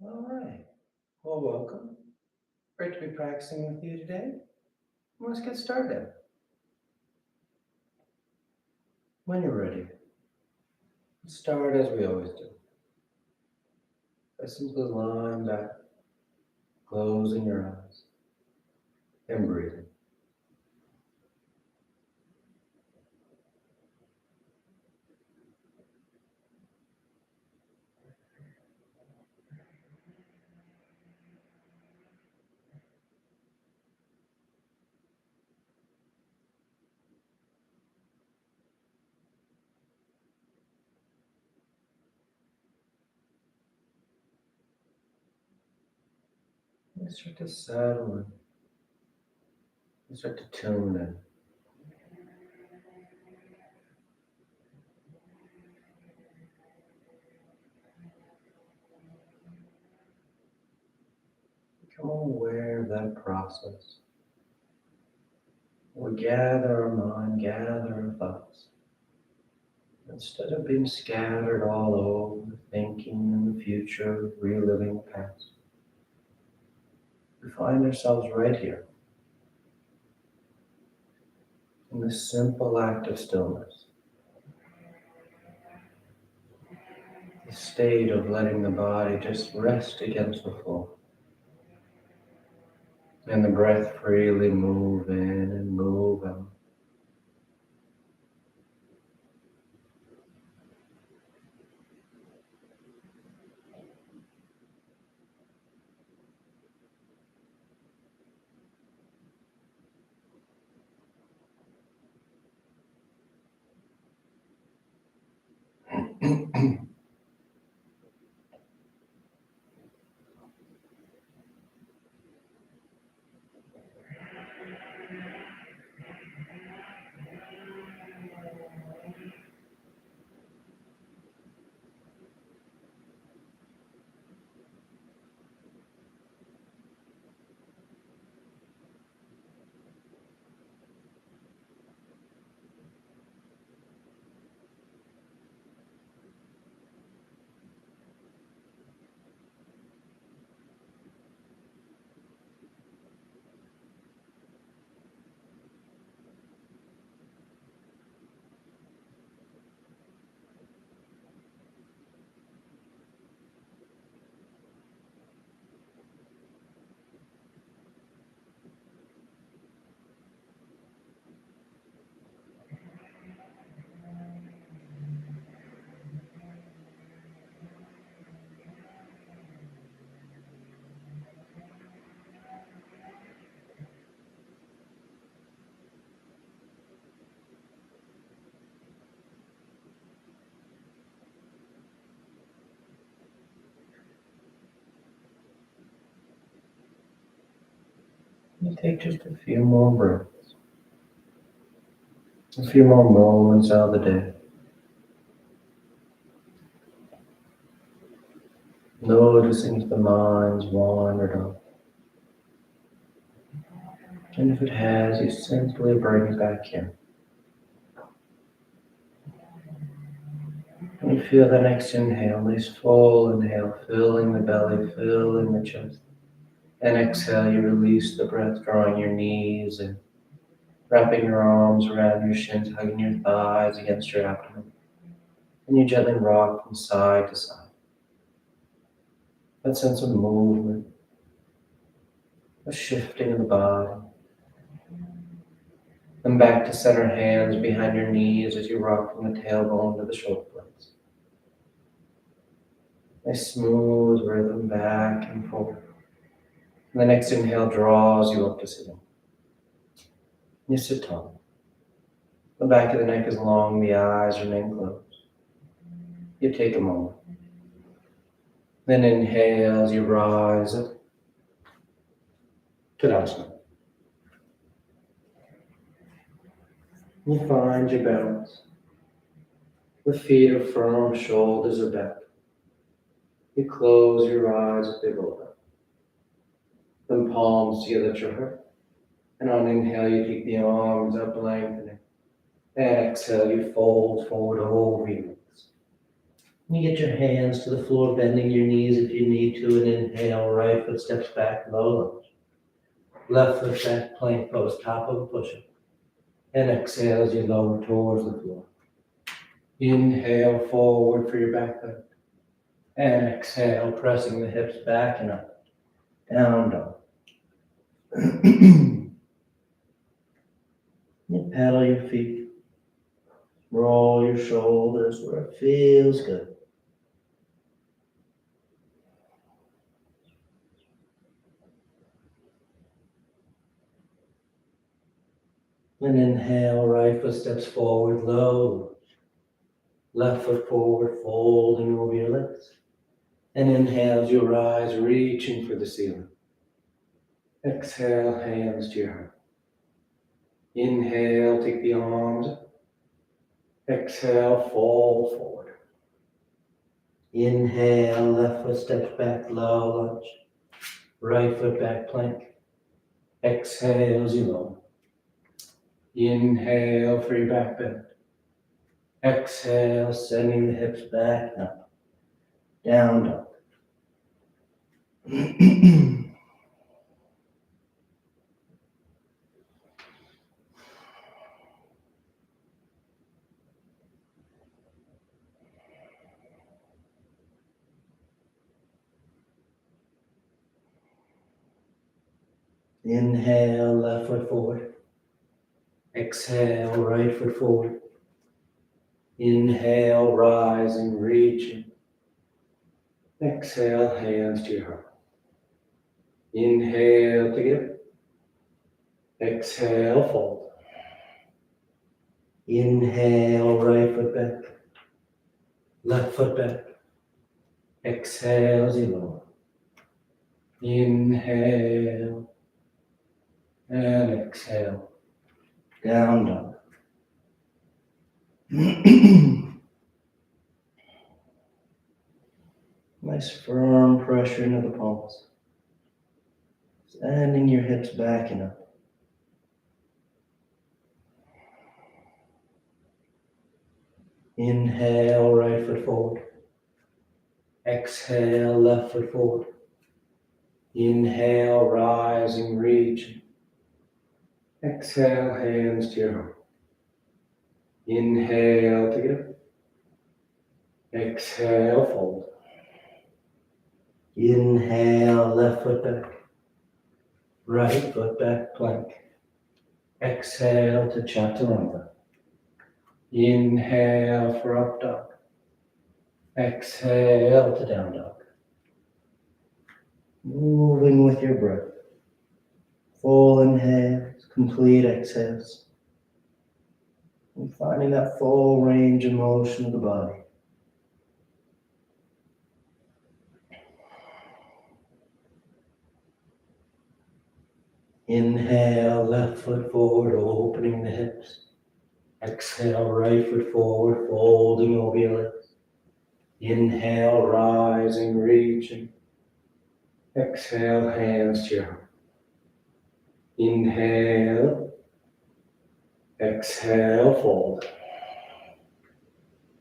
All right. Well, welcome. Great to be practicing with you today. Let's get started. When you're ready, let's start as we always do. By simply lying back, closing your eyes, and breathing. And start to settle in. You start to tune in. Become aware of that process. We gather our mind, gather our thoughts. Instead of being scattered all over, thinking in the future, reliving the past, we find ourselves right here in this simple act of stillness, the state of letting the body just rest against the floor, and the breath freely move in and move out. You take just a few more breaths, a few more moments out of the day. Noticing if the mind's wandered off. And if it has, you simply bring it back in. And you feel the next inhale, nice full inhale, filling the belly, filling the chest. And exhale, you release the breath, drawing your knees and wrapping your arms around your shins, hugging your thighs against your abdomen. And you gently rock from side to side. That sense of movement, a shifting of the body. Then back to center, hands behind your knees as you rock from the tailbone to the shoulder blades. Nice smooth rhythm back and forth. And the next inhale draws you up to sitting. You sit tall. The back of the neck is long, the eyes remain closed. You take a moment. Then inhale as you rise up. Tadasana. You find your balance. The feet are firm, shoulders are back. You close your eyes if they roll up. Then palms together at your heart. And on inhale, you keep the arms up, lengthening. And exhale, you fold forward over your legs. You get your hands to the floor, bending your knees if you need to, and inhale, right foot steps back, low lunge. Left foot back, plank pose, top of a push-up. And exhale as you lower towards the floor. Inhale forward for your back bend. And exhale, pressing the hips back and up. Down dog. You pedal your feet. Roll your shoulders where it feels good. And inhale, right foot steps forward, low. Left foot forward, folding over your legs. And inhale as you rise, reaching for the ceiling. Exhale, hands to your heart. Inhale, take the arms up. Exhale, fold forward. Inhale, left foot steps back, low lunge. Right foot back plank. Exhale as you lower. Inhale for your back bend. Exhale, sending the hips back and up. Down dog. Inhale, left foot forward. Exhale, right foot forward. Inhale, rising, reaching. Exhale, hands to your heart. Inhale, take it up. Exhale, fold. Inhale, right foot back. Left foot back. Exhale as you lower. Inhale. And exhale. Down dog. Nice firm pressure into the palms. Sending your hips back and up. Inhale, right foot forward. Exhale, left foot forward. Inhale, rising, reaching. Exhale, hands to your heart. Inhale, take it up. Exhale, fold. Inhale, left foot back. Right foot back, plank. Exhale to chaturanga. Inhale for up dog. Exhale to down dog. Moving with your breath. Full inhales, complete exhales. And finding that full range of motion of the body. Inhale, left foot forward, opening the hips. Exhale, right foot forward, folding over your legs. Inhale, rising, reaching. Exhale, hands to your heart. Inhale. Exhale, fold.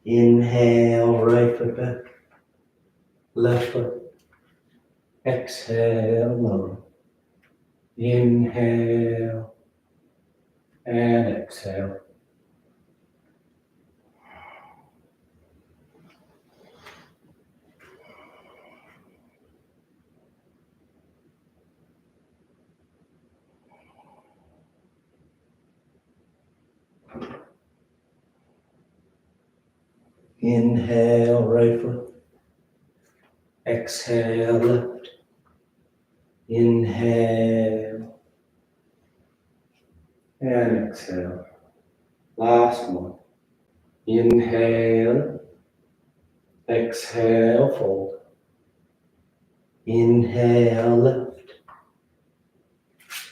Inhale, right foot back. Left foot. Exhale, lower. Inhale. And exhale. Inhale, right foot. Exhale, left. Inhale. And exhale. Last one. Inhale. Exhale, fold. Inhale, left.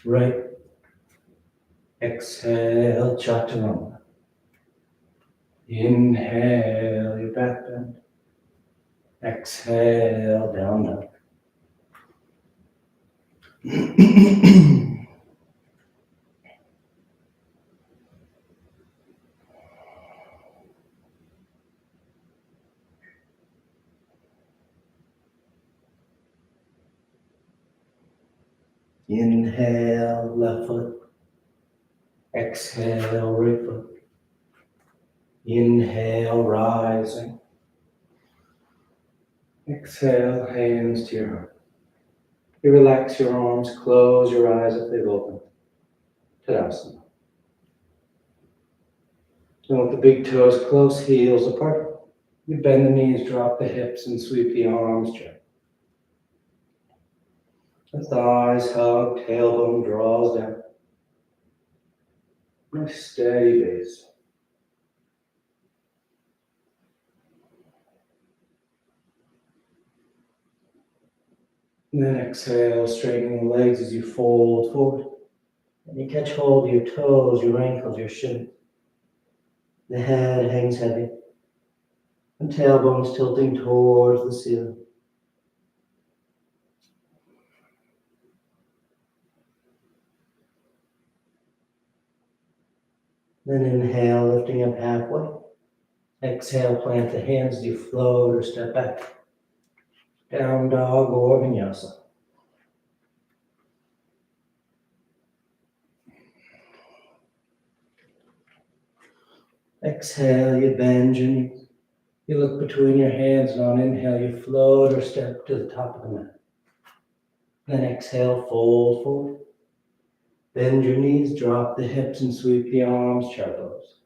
Right. Exhale, chaturanga. Inhale, your back bend. Exhale, down dog. Inhale, left foot. Exhale, right foot. Inhale, rising. Exhale, hands to your heart. You relax your arms, close your eyes if they've opened. Tadasana. And with the big toes close, heels apart. You bend the knees, drop the hips, and sweep the arms gently. The thighs hug, tailbone draws down. Nice steady base. And then exhale, straightening the legs as you fold forward. And you catch hold of your toes, your ankles, your shins. The head hangs heavy. And tailbone's tilting towards the ceiling. Then inhale, lifting up halfway. Exhale, plant the hands as you float or step back. Down dog or vinyasa. Exhale, you bend your knees. You look between your hands, and on inhale, you float or step to the top of the mat. Then exhale, fold forward. Bend your knees, drop the hips, and sweep the arms, chair pose.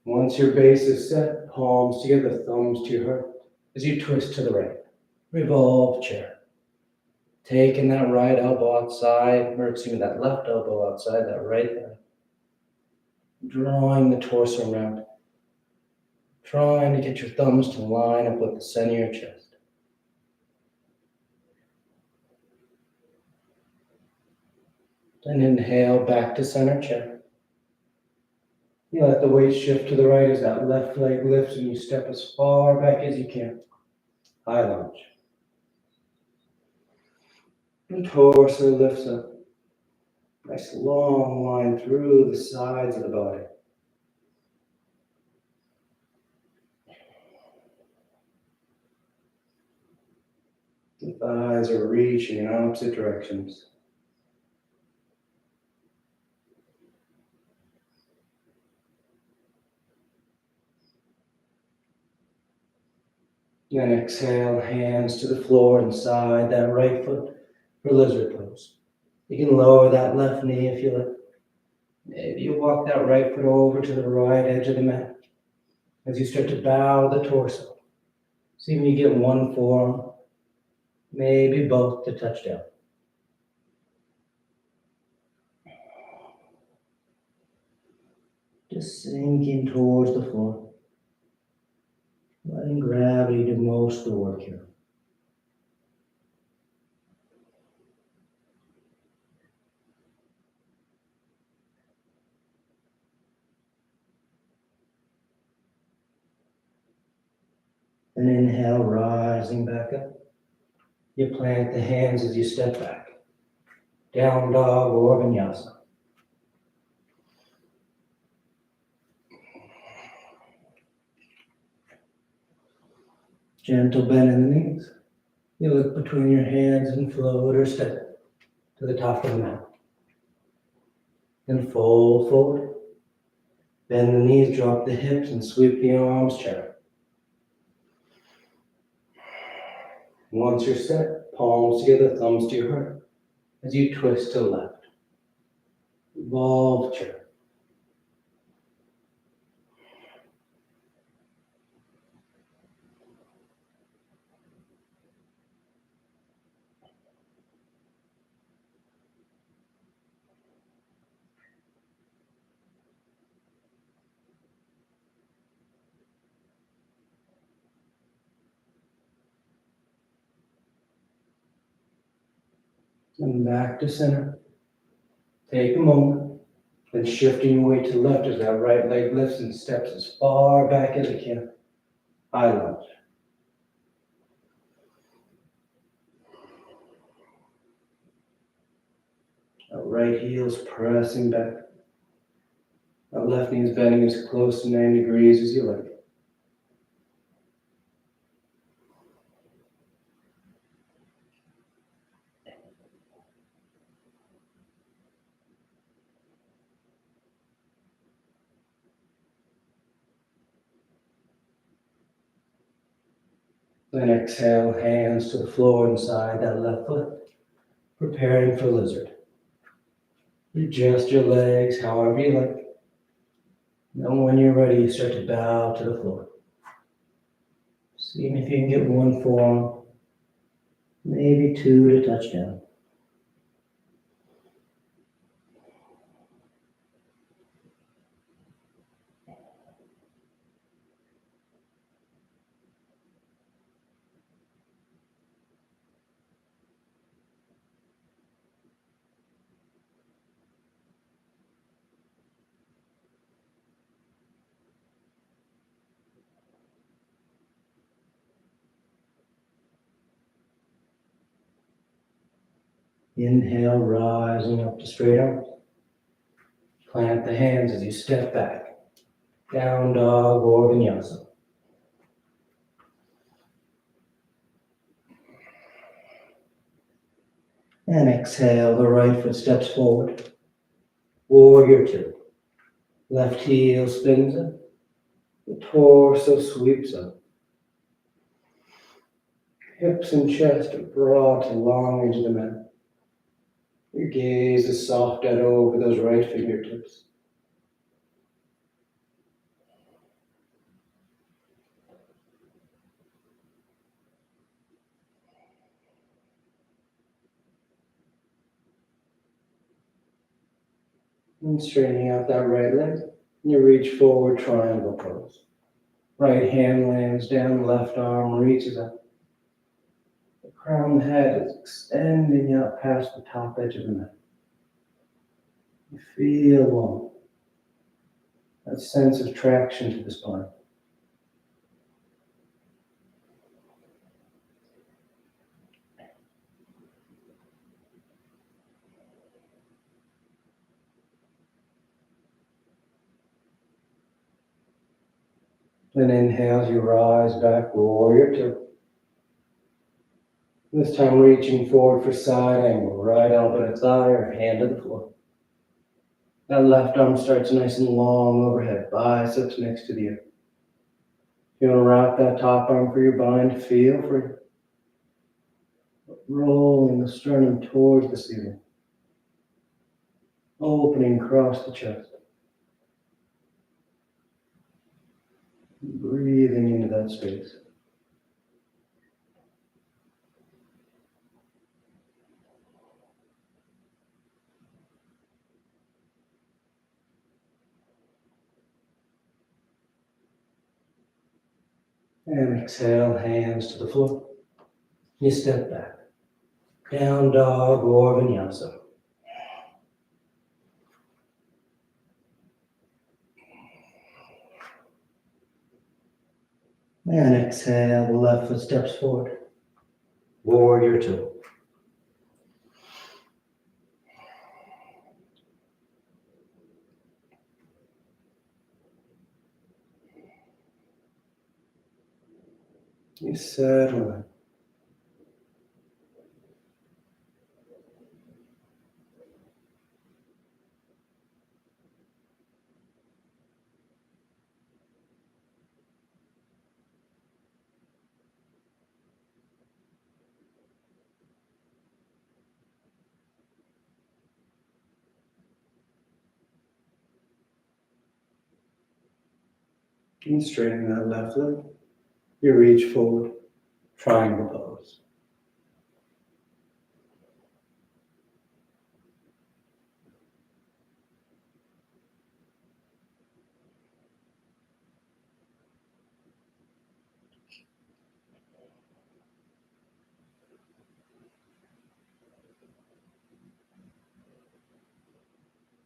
Once your base is set, palms together, thumbs to your heart. As you twist to the right, revolve chair. Taking that right elbow outside, or excuse me, that left elbow outside, that right thigh. Drawing the torso around. Trying to get your thumbs to line up with the center of your chest. Then inhale back to center chair. You let the weight shift to the right as that left leg lifts and you step as far back as you can. High lunge. The torso lifts up. Nice long line through the sides of the body. The thighs are reaching in opposite directions. Then exhale, hands to the floor inside that right foot for lizard pose. You can lower that left knee if you like. Maybe you walk that right foot over to the right edge of the mat as you start to bow the torso. See if you get one forearm, maybe both to touch down. Just sinking towards the floor. Letting gravity do most of the work here. And inhale, rising back up. You plant the hands as you step back. Down dog or vinyasa. Gentle bend in the knees. You look between your hands and float or step to the top of the mat. Then fold forward. Bend the knees, drop the hips, and sweep the arms, chair. Once you're set, palms together, thumbs to your heart. As you twist to the left. Revolve chair. And back to center. Take a moment, then shifting your weight to the left as that right leg lifts and steps as far back as it can. High lunge. That right heel is pressing back. That left knee is bending as close to 90 degrees as you like. Then exhale, hands to the floor inside that left foot, preparing for lizard. Adjust your legs however you like. And when you're ready, you start to bow to the floor. Seeing if you can get one form, maybe two to touch down. Inhale, rising up to straight arms. Plant the hands as you step back. Down dog or vinyasa. And exhale, the right foot steps forward. Warrior two. Left heel spins in. The torso sweeps up. Hips and chest are brought long into the mat. Your gaze is soft out over those right fingertips. And straightening out that right leg. You reach forward, triangle pose. Right hand lands down, left arm reaches up. The crown of the head is extending out past the top edge of the mat. You feel long. That sense of traction to the spine. Then inhale as you rise back, warrior two. This time reaching forward for side angle, right elbow to thigh or hand to the floor. That left arm starts nice and long overhead, biceps next to the ear. You want to wrap that top arm for your bind, feel free. Rolling the sternum towards the ceiling. Opening across the chest. Breathing into that space. And exhale, hands to the floor. You step back. Down dog or vinyasa. And exhale, the left foot steps forward. Warrior two. You settle in. And straighten that left leg. You reach forward, triangle pose.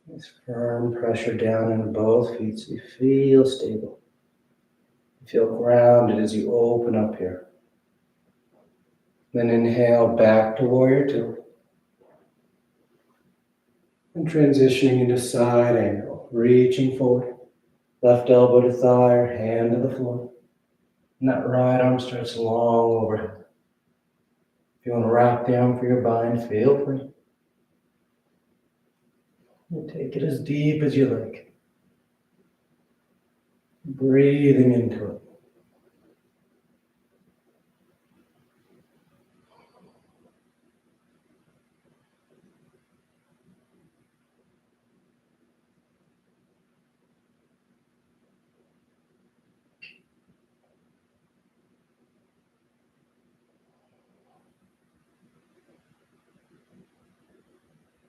Nice firm pressure down into both feet so you feel stable. You feel grounded as you open up here. Then inhale back to warrior two. And transitioning into side angle, reaching forward. Left elbow to thigh or hand to the floor. And that right arm starts long overhead. If you want to wrap the arm for your bind, feel free. And take it as deep as you like. Breathing into it.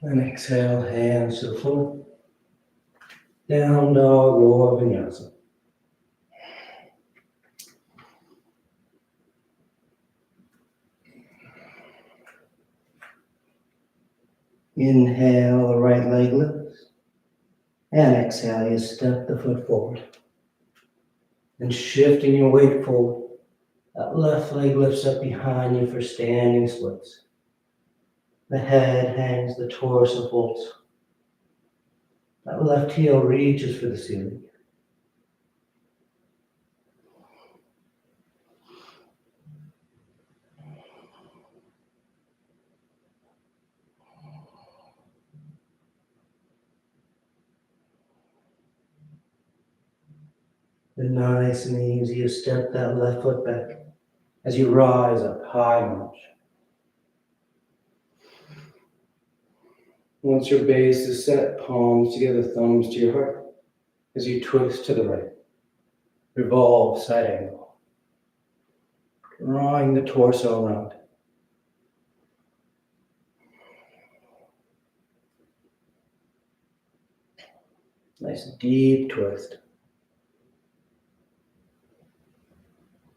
And exhale, hands to the floor. Down dog or vinyasa. Inhale, the right leg lifts. And exhale, you step the foot forward. And shifting your weight forward, that left leg lifts up behind you for standing splits. The head hangs, the torso folds. That left heel reaches for the ceiling. And nice and easy, you step that left foot back as you rise up high lunge. Once your base is set, palms together, thumbs to your heart, as you twist to the right. Revolve side angle. Drawing the torso around. Nice deep twist.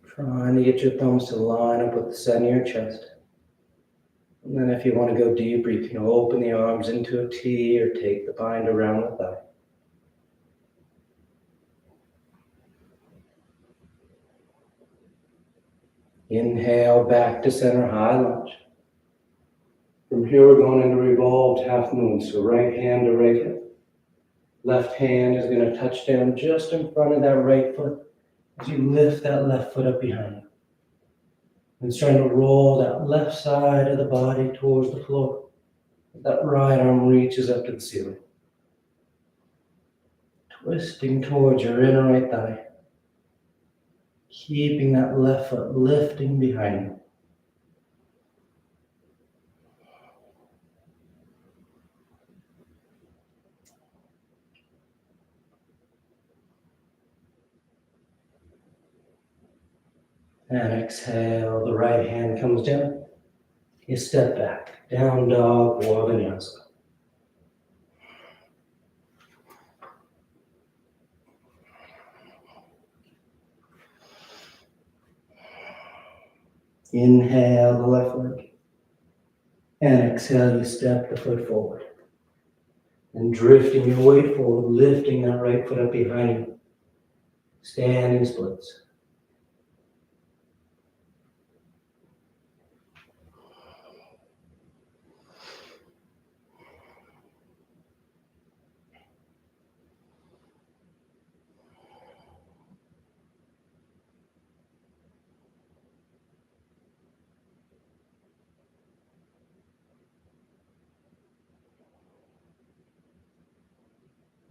Trying to get your thumbs to line up with the center of your chest. And then if you want to go deeper, you can open the arms into a T or take the bind around the thigh. Inhale back to center, high lunge. From here we're going into revolved half moon. So right hand to right hip. Left hand is going to touch down just in front of that right foot as you lift that left foot up behind you. And starting to roll that left side of the body towards the floor. That right arm reaches up to the ceiling. Twisting towards your inner right thigh. Keeping that left foot lifting behind you. And exhale, the right hand comes down. You step back, down dog or vinyasa. Inhale the left leg. And exhale, you step the foot forward. And drifting your weight forward, lifting that right foot up behind you. Standing splits.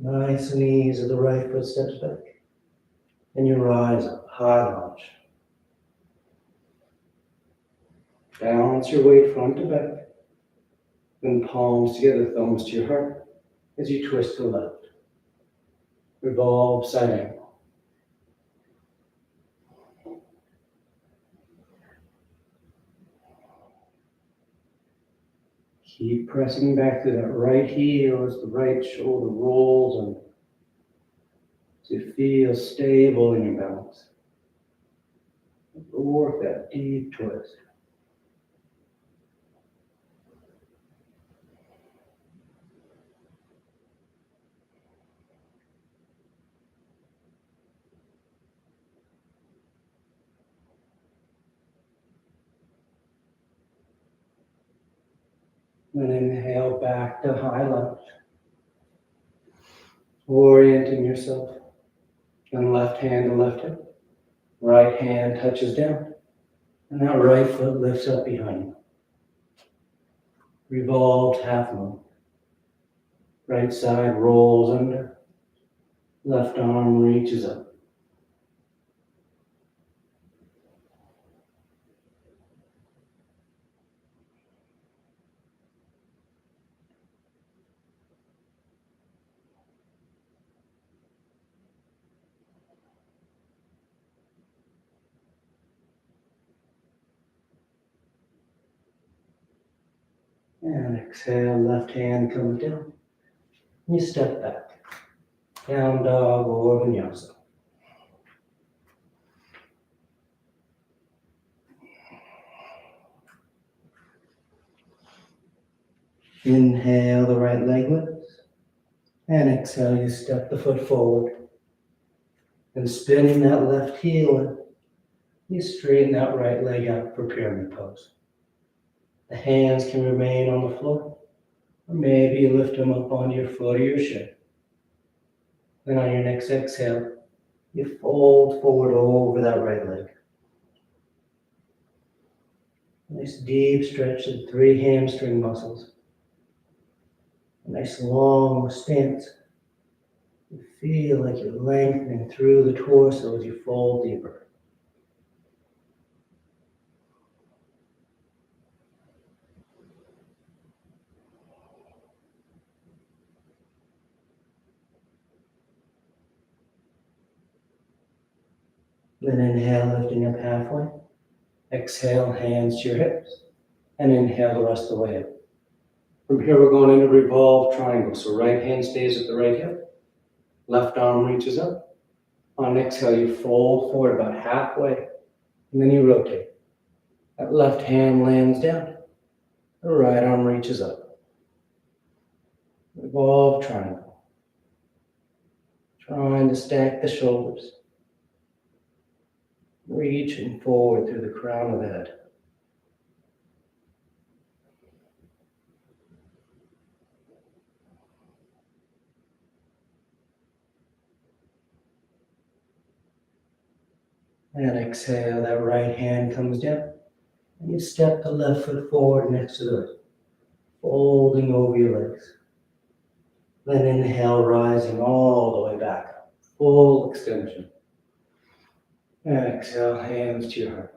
Nice and easy, the right foot steps back. And you rise up, high lunge. Balance your weight front to back. Then palms together, thumbs to your heart as you twist to the left. Revolve side angle. Keep pressing back to that right heel as the right shoulder rolls under. So you feel stable in your balance. Work that deep twist. And inhale back to high lunge. Orienting yourself. And left hand to left hip. Right hand touches down. And that right foot lifts up behind you. Revolved half moon. Right side rolls under. Left arm reaches up. And exhale, left hand comes down. You step back. Down dog or vinyasa. Inhale, the right leg lifts. And exhale, you step the foot forward. And spinning that left heel in, you straighten that right leg out for pyramid pose. The hands can remain on the floor, or maybe you lift them up onto your foot or your shin. Then on your next exhale, you fold forward over that right leg. Nice deep stretch of the 3 hamstring muscles. A nice long stance. You feel like you're lengthening through the torso as you fold deeper. Then inhale, lifting up halfway. Exhale, hands to your hips. And inhale the rest of the way up. From here, we're going into revolved triangle. So right hand stays at the right hip. Left arm reaches up. On exhale, you fold forward about halfway. And then you rotate. That left hand lands down. The right arm reaches up. Revolved triangle. Trying to stack the shoulders. Reaching forward through the crown of the head. And exhale, that right hand comes down. And you step the left foot forward next to the right, folding over your legs. Then inhale, rising all the way back. Full extension. And exhale, hands to your heart.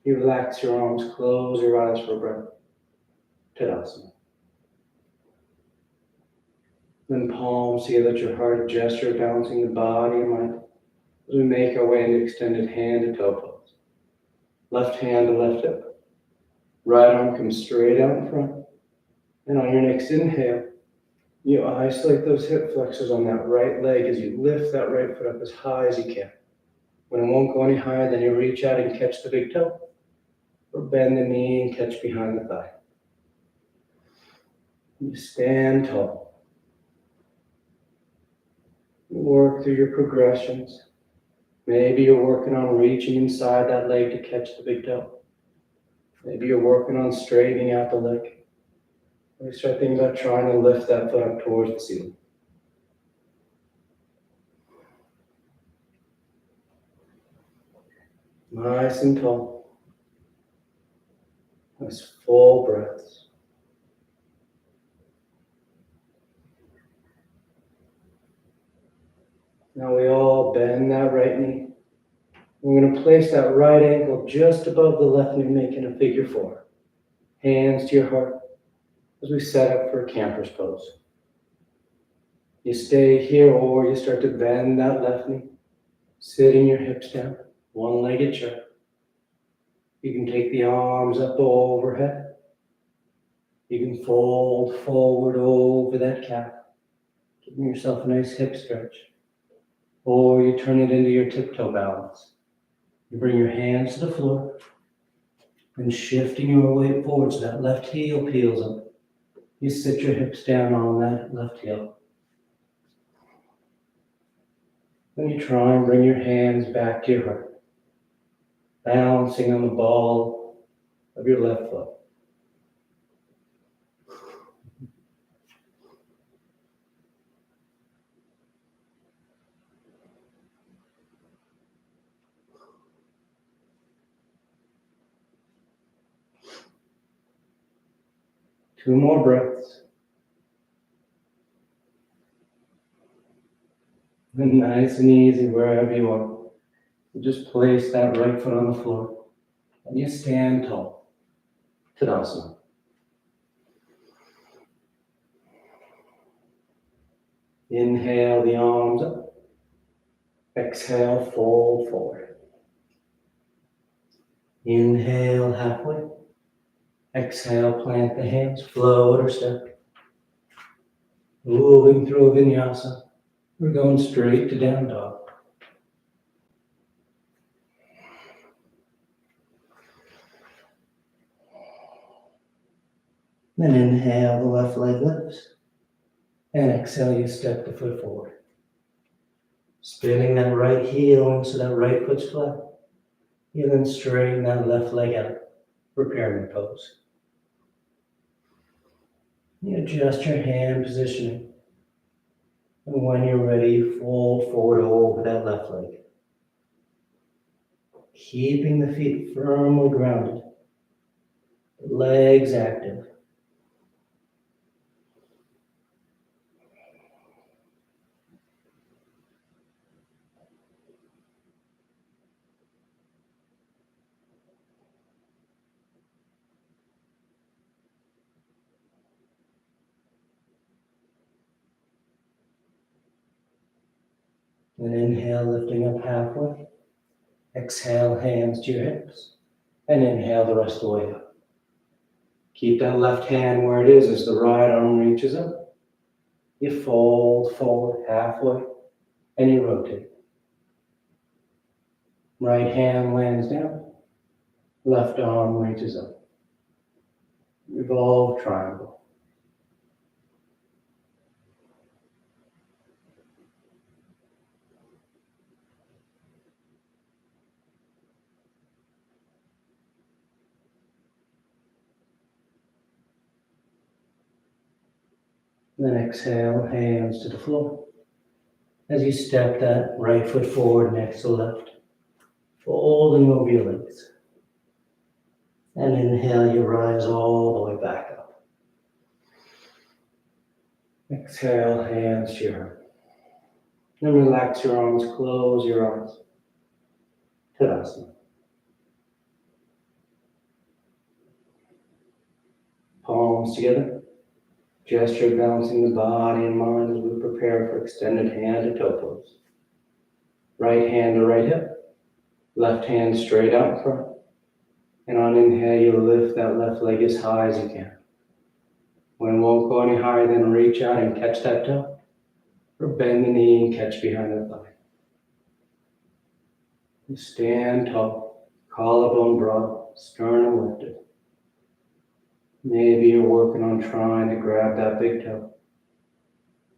You relax your arms, close your eyes for a breath. Tadasana. Then palms together at your heart, a gesture balancing the body and mind as we make our way into extended hand to toe pose. Left hand to left hip. Right arm comes straight out in front. And on your next inhale, you isolate those hip flexors on that right leg as you lift that right foot up as high as you can. When it won't go any higher, then you reach out and catch the big toe. Or bend the knee and catch behind the thigh. You stand tall. You work through your progressions. Maybe you're working on reaching inside that leg to catch the big toe. Maybe you're working on straightening out the leg. Or you start thinking about trying to lift that foot up towards the ceiling. Nice and tall. Nice full breaths. Now we all bend that right knee. We're going to place that right ankle just above the left knee, making a figure 4. Hands to your heart as we set up for a camper's pose. You stay here or you start to bend that left knee, sitting your hips down, one-legged chair. You can take the arms up overhead. You can fold forward over that calf, giving yourself a nice hip stretch. Or you turn it into your tiptoe balance. You bring your hands to the floor and shifting your weight forward so that left heel peels up. You sit your hips down on that left heel. Then you try and bring your hands back to your heart, balancing on the ball of your left foot. Two more breaths. And nice and easy wherever you are. You just place that right foot on the floor and you stand tall. Tadasana. Inhale the arms up. Exhale, fold forward. Inhale halfway. Exhale, plant the hands, float or step. Moving through a vinyasa. We're going straight to down dog. Then inhale, the left leg lifts. And exhale, you step the foot forward. Spinning that right heel in so that right foot's flat. You then straighten that left leg out for pyramid pose. You adjust your hand positioning. And when you're ready, fold forward over that left leg. Keeping the feet firmly grounded. The legs active. Then inhale, lifting up halfway. Exhale, hands to your hips. And inhale the rest of the way up. Keep that left hand where it is as the right arm reaches up. You fold forward halfway and you rotate. Right hand lands down. Left arm reaches up. Revolve triangle. Then exhale, hands to the floor. As you step that right foot forward next to left, folding over your legs. And inhale, you rise all the way back up. Exhale, hands to your heart. Then relax your arms, close your eyes. Tadasana. Palms together. Gesture balancing the body and mind as we prepare for extended hand to toe pose. Right hand to right hip. Left hand straight out in front. And on inhale, you lift that left leg as high as you can. When it won't go any higher, then reach out and catch that toe. Or bend the knee and catch behind the thigh. And stand tall, collarbone broad, sternum lifted. Maybe you're working on trying to grab that big toe.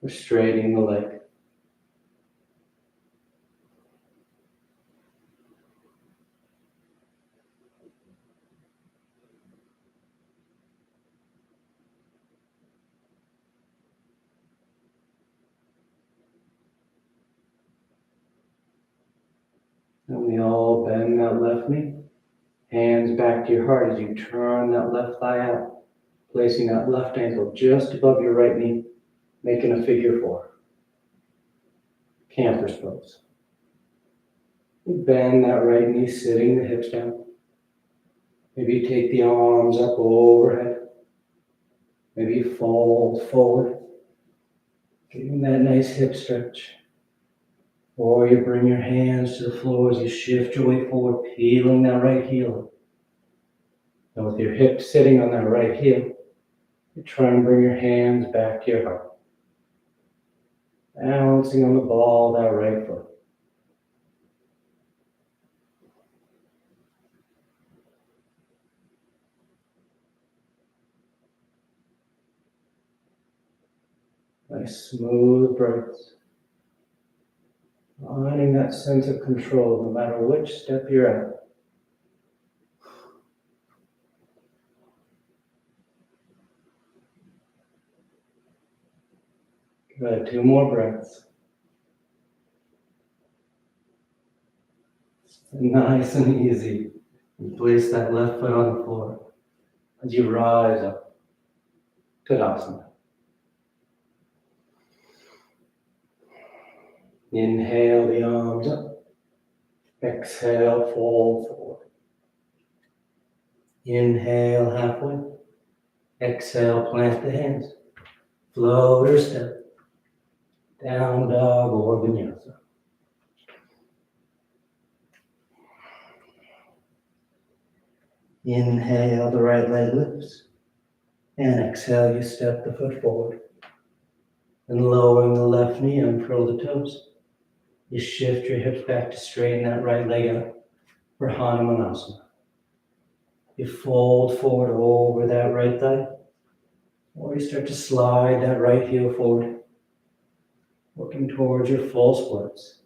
Or straightening the leg. And we all bend that left knee. Hands back to your heart as you turn that left thigh out. Placing that left ankle just above your right knee. Making a figure four. Camper's pose. Bend that right knee, sitting the hips down. Maybe take the arms up overhead. Maybe fold forward. Giving that nice hip stretch. Or you bring your hands to the floor as you shift your way forward, peeling that right heel. And with your hips sitting on that right heel, you try and bring your hands back to your heart. Balancing on the ball of that right foot. Nice smooth breaths. Finding that sense of control no matter which step you're at. Good, 2 more breaths. Nice and easy. And place that left foot on the floor as you rise up. Tadasana. Inhale the arms up. Exhale, fold forward. Inhale halfway. Exhale, plant the hands. Float or step. Down dog or vinyasa. Inhale, the right leg lifts. And exhale, you step the foot forward. And lowering the left knee, uncurl the toes. You shift your hips back to straighten that right leg out for Hanumanasana. You fold forward over that right thigh, or you start to slide that right heel forward, working towards your full splits.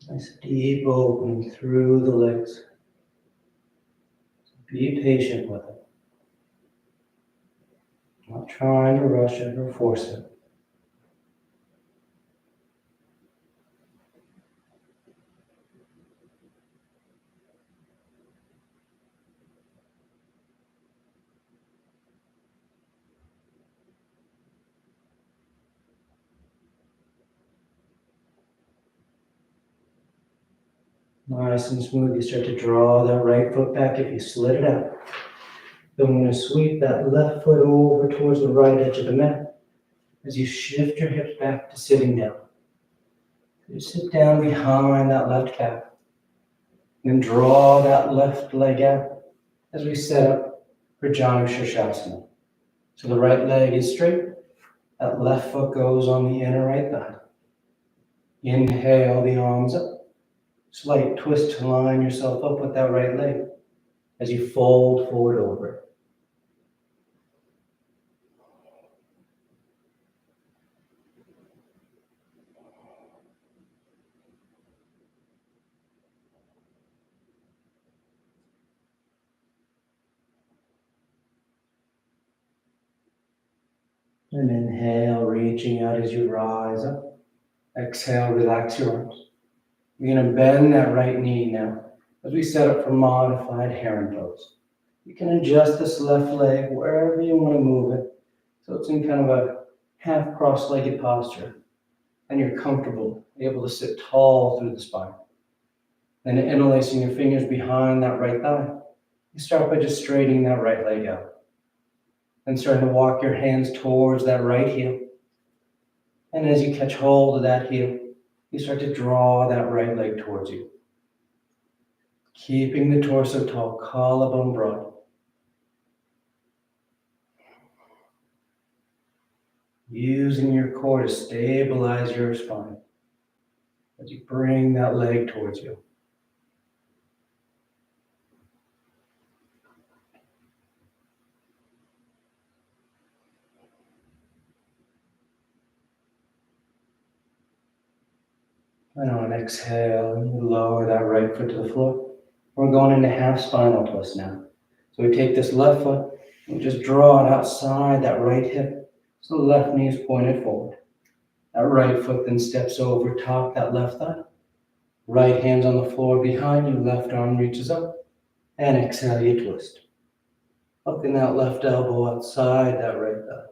Nice deep opening through the legs. Be patient with it. Not trying to rush it or force it. Nice and smooth. You start to draw that right foot back if you slid it out. Then we're going to sweep that left foot over towards the right edge of the mat as you shift your hips back to sitting down. You sit down behind that left calf. Then draw that left leg out as we set up for Janu Shirshasana. So the right leg is straight. That left foot goes on the inner right thigh. Inhale the arms up. Slight twist to line yourself up with that right leg as you fold forward over. And inhale, reaching out as you rise up. Exhale, relax your arms. You're going to bend that right knee now as we set up for modified heron pose. You can adjust this left leg wherever you want to move it so it's in kind of a half cross-legged posture and you're comfortable, able to sit tall through the spine. Then interlacing your fingers behind that right thigh, you start by just straightening that right leg out. Then starting to walk your hands towards that right heel. And as you catch hold of that heel, you start to draw that right leg towards you. Keeping the torso tall, collarbone broad. Using your core to stabilize your spine as you bring that leg towards you. And on an exhale, you lower that right foot to the floor. We're going into half spinal twist now. So we take this left foot and just draw it outside that right hip so the left knee is pointed forward. That right foot then steps over top that left thigh. Right hand's on the floor behind you, left arm reaches up. And exhale, you twist. Hooking that left elbow outside that right thigh.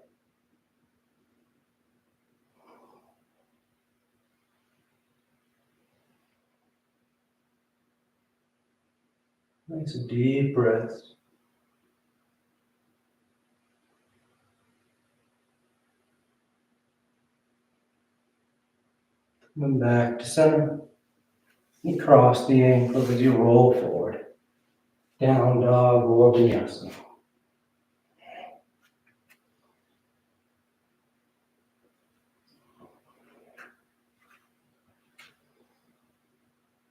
Nice deep breaths. Come back to center. You cross the ankles as you roll forward. Down dog or vinyasa.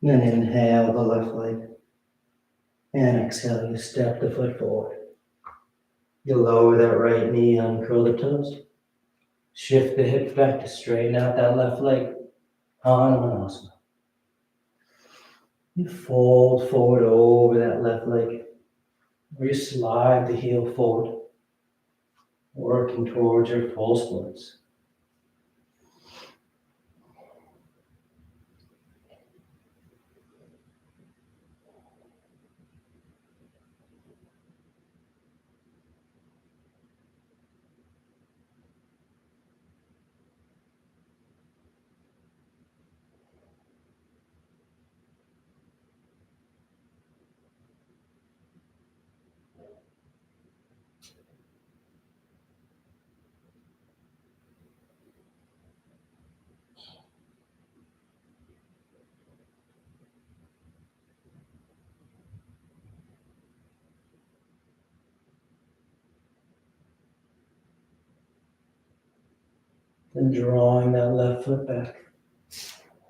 Then inhale the left leg. And exhale, you step the foot forward. You lower that right knee, uncurl the toes. Shift the hips back to straighten out that left leg. Hanumanasana. You fold forward over that left leg. Or you slide the heel forward. Working towards your full splits. Then drawing that left foot back.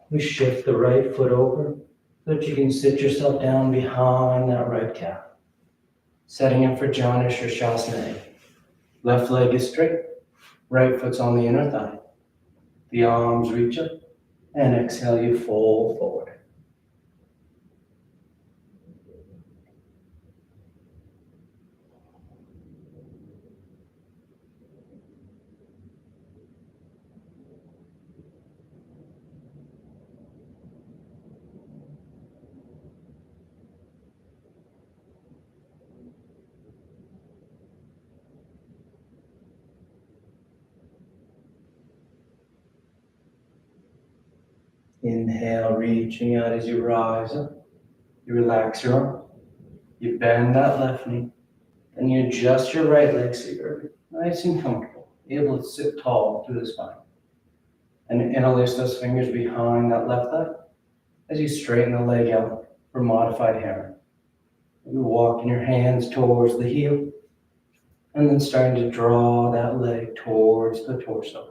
We shift the right foot over so that you can sit yourself down behind that right calf. Setting up for Janu Shirshasana. Left leg is straight, right foot's on the inner thigh. The arms reach up, and exhale, you fold forward. Inhale, reaching out as you rise up. You relax your arm. You bend that left knee. And you adjust your right leg so you're nice and comfortable, able to sit tall through the spine. And interlace those fingers behind that left thigh as you straighten the leg out for modified hammer. You walking your hands towards the heel and then starting to draw that leg towards the torso.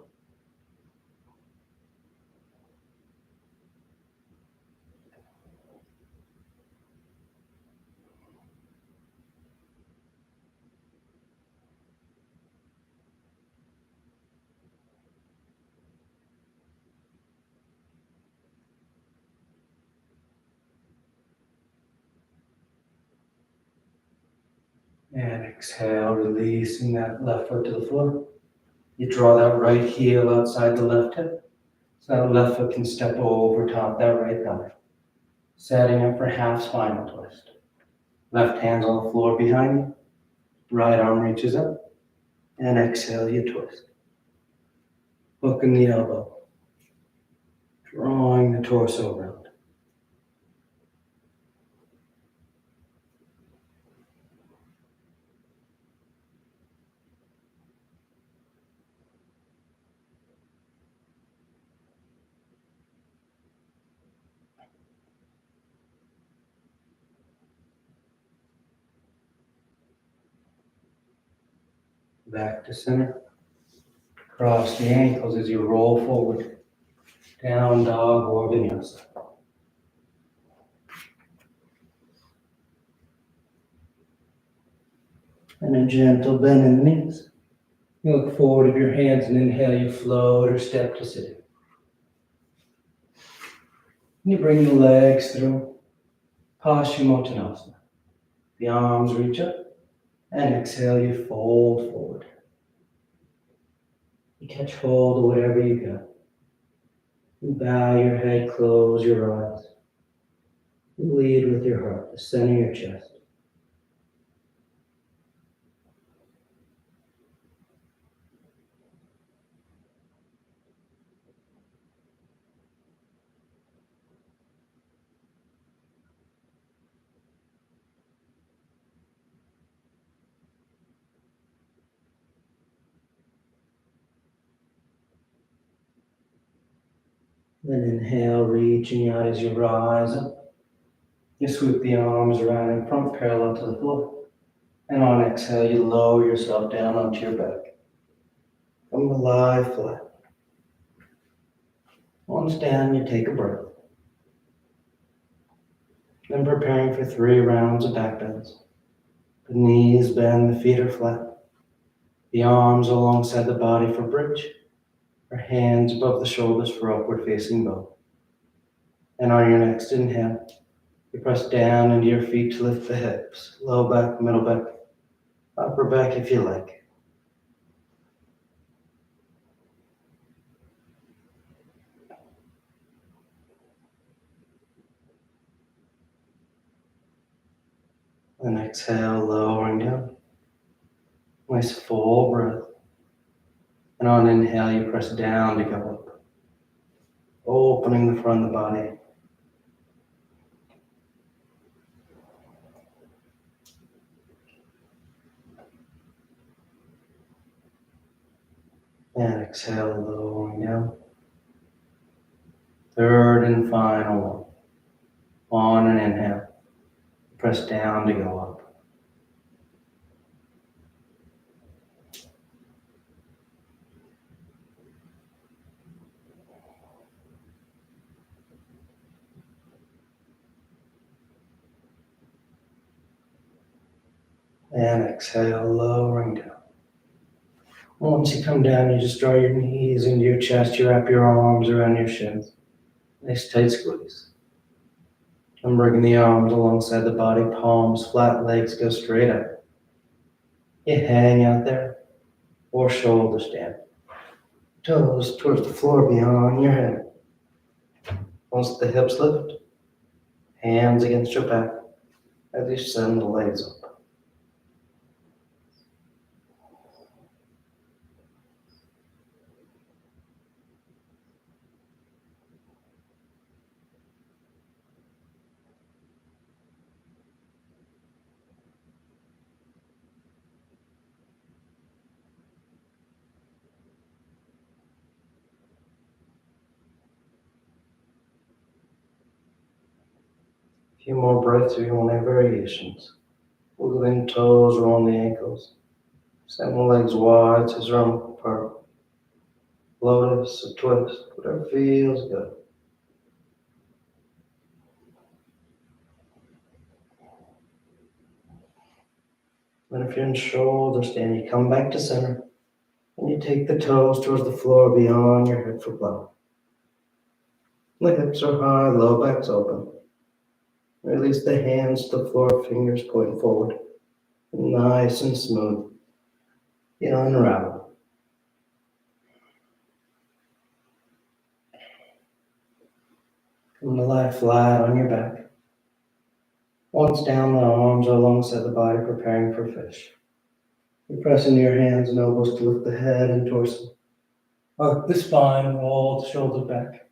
And exhale, releasing that left foot to the floor. You draw that right heel outside the left hip, so that left foot can step over top that right thigh. Setting up for half spinal twist. Left hand's on the floor behind you. Right arm reaches up. And exhale, you twist. Hooking the elbow. Drawing the torso around. Back to center. Cross the ankles as you roll forward. Down dog or vinyasa. And a gentle bend in the knees. You look forward of your hands and inhale, you float or step to sitting. You bring the legs through. Paschimottanasana. The arms reach up. And exhale, you fold forward. You catch hold of whatever you got. You bow your head, close your eyes. You lead with your heart, the center of your chest. Then inhale, reaching out as you rise up. You sweep the arms around in front, parallel to the floor. And on exhale, you lower yourself down onto your back. Come to lie flat. Once down, you take a breath. Then preparing for 3 rounds of back bends. The knees bend, the feet are flat. The arms alongside the body for bridge. Or hands above the shoulders for upward facing bow. And on your next inhale, you press down into your feet to lift the hips, low back, middle back, upper back if you like. And exhale, lowering down. Nice full breath. And on inhale, you press down to go up. Opening the front of the body. And exhale, lowering down. Third and final one. On an inhale, press down to go up. And exhale, lowering down. Once you come down, you just draw your knees into your chest. You wrap your arms around your shins. Nice tight squeeze. I'm bringing the arms alongside the body, palms flat, legs go straight up. You hang out there, or shoulder stand. Toes towards the floor beyond your head. Once the hips lift, hands against your back as you send the legs up. A few more breaths if you want to have variations. Wiggling toes, rolling the ankles. Send the legs wide to drum apart. Lotus, a twist, whatever feels good. And if you're in shoulder stand, you come back to center. And you take the toes towards the floor beyond your head for flow. The hips are high, low back's open. Release the hands to the floor, fingers pointing forward. Nice and smooth. You unravel. Come to lie flat on your back. Once down, the arms are alongside the body, preparing for fish. You press into your hands and elbows to lift the head and torso. Arc the spine, roll the shoulders back.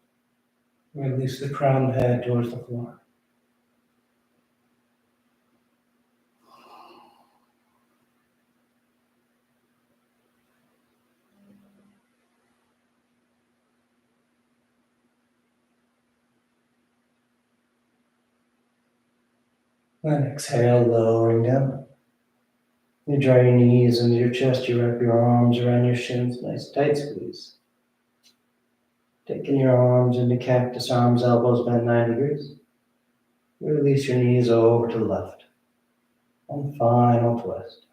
Release the crown of the head towards the floor. Then exhale, lowering down. You draw your knees into your chest, you wrap your arms around your shins, nice tight squeeze. Taking your arms into cactus arms, elbows bent 90 degrees. Release your knees over to the left. One final twist.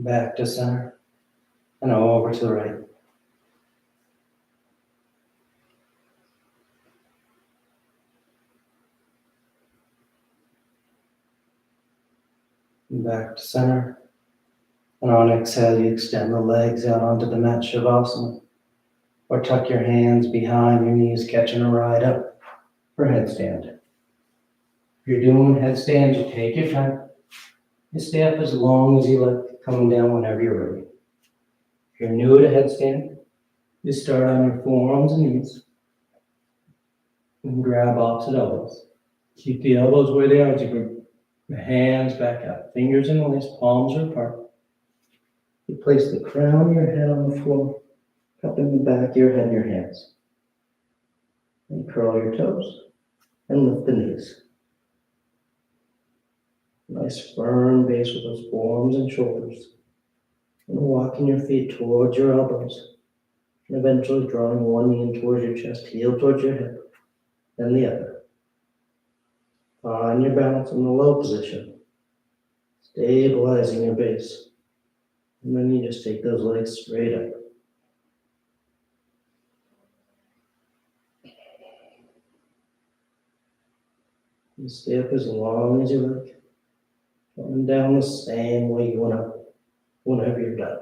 Back to center and over to the right. Back to center. And on exhale, you extend the legs out onto the mat, Shavasana. Or tuck your hands behind your knees, catching a ride up for headstand. If you're doing headstand, you take your time. You stay up as long as you like, coming down whenever you're ready. If you're new to headstand, you start on your forearms and knees. And grab opposite elbows. Keep the elbows where they are as you bring the hands back up. Fingers in lace, palms are apart. You place the crown of your head on the floor, cupping the back of your head in your hands. And curl your toes and lift the knees. Nice firm base with those forearms and shoulders. And walking your feet towards your elbows. And eventually drawing one knee in towards your chest, heel towards your hip, then the other. Find your balance in the low position. Stabilizing your base. And then you just take those legs straight up. And stay up as long as you like. Coming down the same way you went up whenever you're done.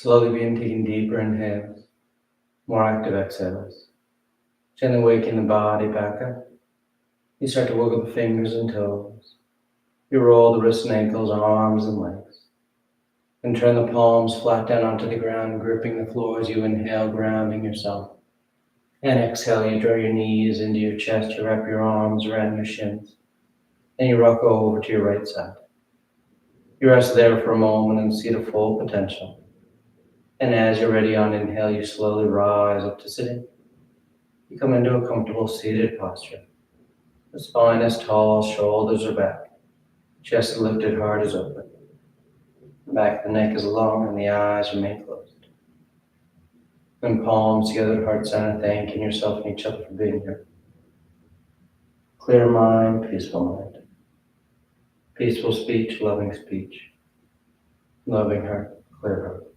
Slowly begin taking deeper inhales, more active exhales. Gently waking the body back up. You start to wiggle the fingers and toes. You roll the wrists and ankles, arms and legs. And turn the palms flat down onto the ground, gripping the floor as you inhale, grounding yourself. And exhale, you draw your knees into your chest, you wrap your arms around your shins. Then you rock over to your right side. You rest there for a moment and see the full potential. And as you're ready on inhale, you slowly rise up to sitting. You come into a comfortable seated posture. The spine is tall, shoulders are back. Chest is lifted, heart is open. The back of the neck is long and the eyes remain closed. And palms together at heart center, thanking yourself and each other for being here. Clear mind, peaceful mind. Peaceful speech, loving speech. Loving heart, clear heart.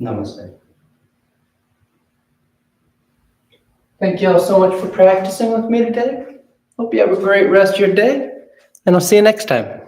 Namaste. Thank you all so much for practicing with me today. Hope you have a great rest of your day, and I'll see you next time.